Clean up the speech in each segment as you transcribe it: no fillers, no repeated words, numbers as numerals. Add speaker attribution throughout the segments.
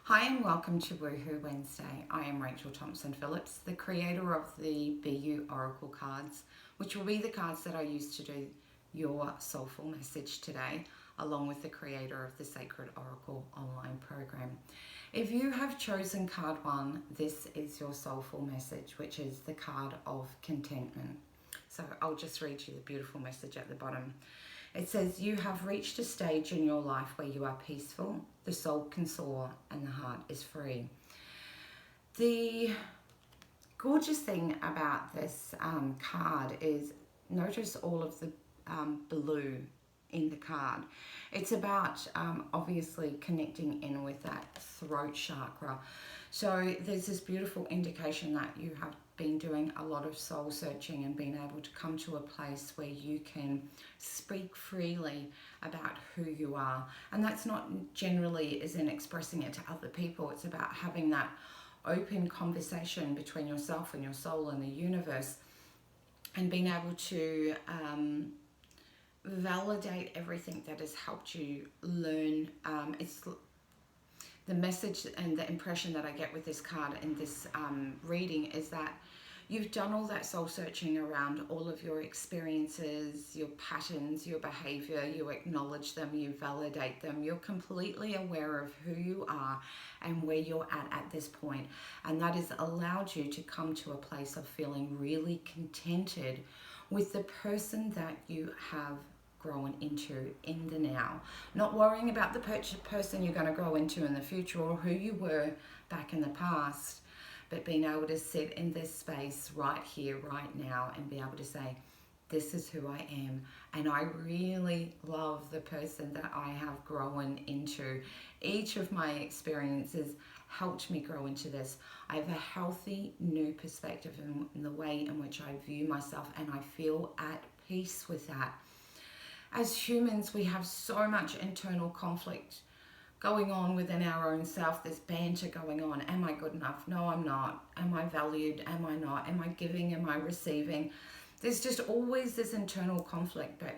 Speaker 1: Hi and welcome to Woohoo Wednesday. I am Rachael Thompson Phillips, the creator of the BEYOU Oracle Cards, which will be the cards that I use to do your soulful message today, along with the creator of the Sacred Oracle online program. If you have chosen card 1, this is your soulful message, which is the card of contentment. So I'll just read you the beautiful message at the bottom. It says, you have reached a stage in your life where you are peaceful, the soul can soar, and the heart is free. The gorgeous thing about this card is notice all of the blue in the card. It's about obviously connecting in with that throat chakra. So there's this beautiful indication that you have been doing a lot of soul searching and being able to come to a place where you can speak freely about who you are. And that's not generally as in expressing it to other people. It's about having that open conversation between yourself and your soul and the universe, and being able to validate everything that has helped you learn. It's the message and the impression that I get with this card and this reading is that you've done all that soul searching around all of your experiences, your patterns, your behavior. You acknowledge them, you validate them. You're completely aware of who you are and where you're at this point. And that has allowed you to come to a place of feeling really contented with the person that you have grown into in the now, not worrying about the person you're going to grow into in the future or who you were back in the past, but being able to sit in this space right here, right now, and be able to say, this is who I am, and I really love the person that I have grown into. Each of my experiences helped me grow into this. I have a healthy new perspective in the way in which I view myself, and I feel at peace with that. As humans, we have so much internal conflict going on within our own self. There's banter going on. Am I good enough? No, I'm not. Am I valued? Am I not? Am I giving? Am I receiving? There's just always this internal conflict, but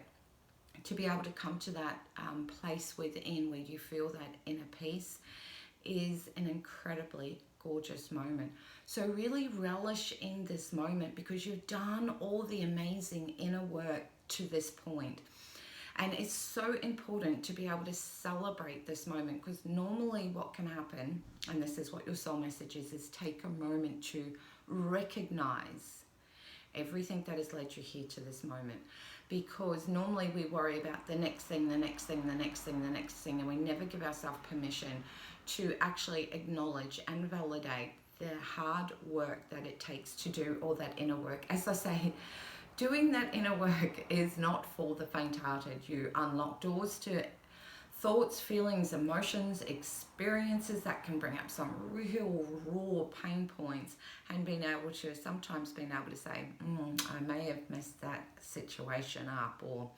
Speaker 1: to be able to come to that place within where you feel that inner peace is an incredibly gorgeous moment. So really relish in this moment because you've done all the amazing inner work to this point. And it's so important to be able to celebrate this moment, because normally what can happen, and this is what your soul message is take a moment to recognize everything that has led you here to this moment. Because normally we worry about the next thing, the next thing, the next thing, the next thing, and we never give ourselves permission to actually acknowledge and validate the hard work that it takes to do all that inner work. As I say, doing that inner work is not for the faint-hearted. You unlock doors to thoughts, feelings, emotions, experiences that can bring up some real raw pain points, and sometimes being able to say, I may have messed that situation up, or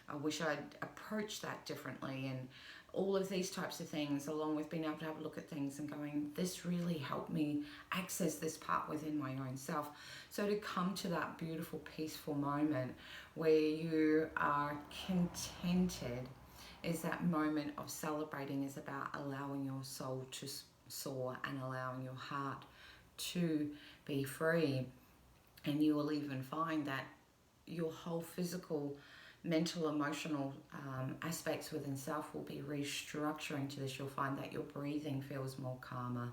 Speaker 1: I wish I'd approached that differently, and all of these types of things, along with being able to have a look at things and going, this really helped me access this part within my own self. So to come to that beautiful, peaceful moment where you are contented is that moment of celebrating, is about allowing your soul to soar and allowing your heart to be free. And you will even find that your whole physical, mental, emotional aspects within self will be restructuring to this. You'll find that your breathing feels more calmer.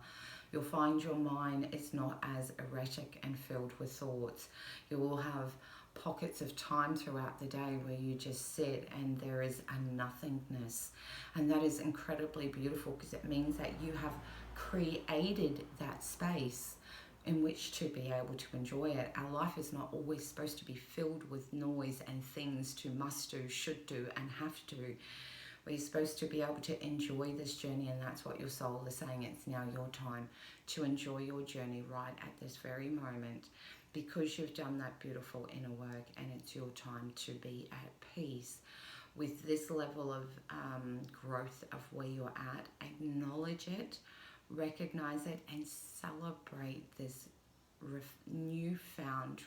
Speaker 1: You'll find your mind is not as erratic and filled with thoughts. You will have pockets of time throughout the day where you just sit and there is a nothingness. And that is incredibly beautiful, because it means that you have created that space in which to be able to enjoy it. Our life is not always supposed to be filled with noise and things to must do, should do, and have to. We're supposed to be able to enjoy this journey, and that's what your soul is saying. It's now your time to enjoy your journey right at this very moment, because you've done that beautiful inner work, and it's your time to be at peace with this level of growth of where you're at. Acknowledge it, recognize it, and celebrate this newfound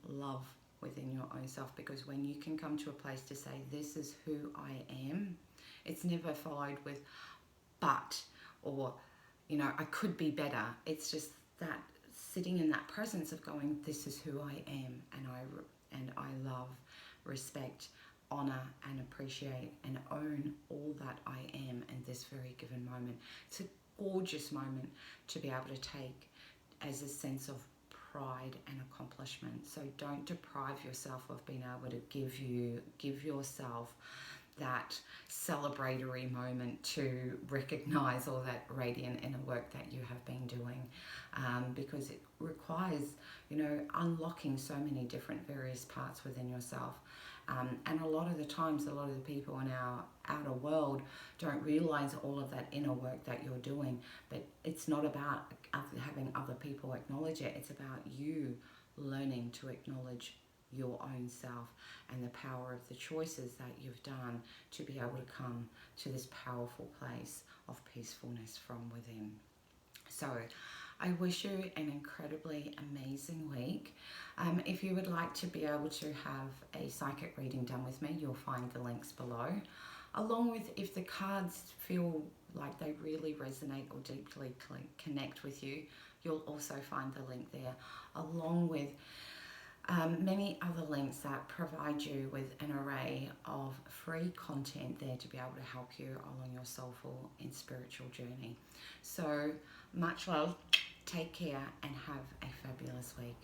Speaker 1: love within your own self. Because when you can come to a place to say, this is who I am, It's never followed with but, or, you know, I could be better. It's just that sitting in that presence of going, this is who I am, and I love, respect, honor, and appreciate and own all that I am in this very given moment. It's a gorgeous moment to be able to take as a sense of pride and accomplishment. So don't deprive yourself of being able to give yourself that celebratory moment to recognize all that radiant inner work that you have been doing, because it requires, you know, unlocking so many different various parts within yourself. And a lot of the times, a lot of the people in our outer world don't realize all of that inner work that you're doing. But it's not about having other people acknowledge it. It's about you learning to acknowledge your own self and the power of the choices that you've done to be able to come to this powerful place of peacefulness from within. So I wish you an incredibly amazing week. If you would like to be able to have a psychic reading done with me, you'll find the links below. Along with, if the cards feel like they really resonate or deeply connect with you, you'll also find the link there, along with many other links that provide you with an array of free content there to be able to help you along your soulful and spiritual journey. So much love, take care, and have a fabulous week.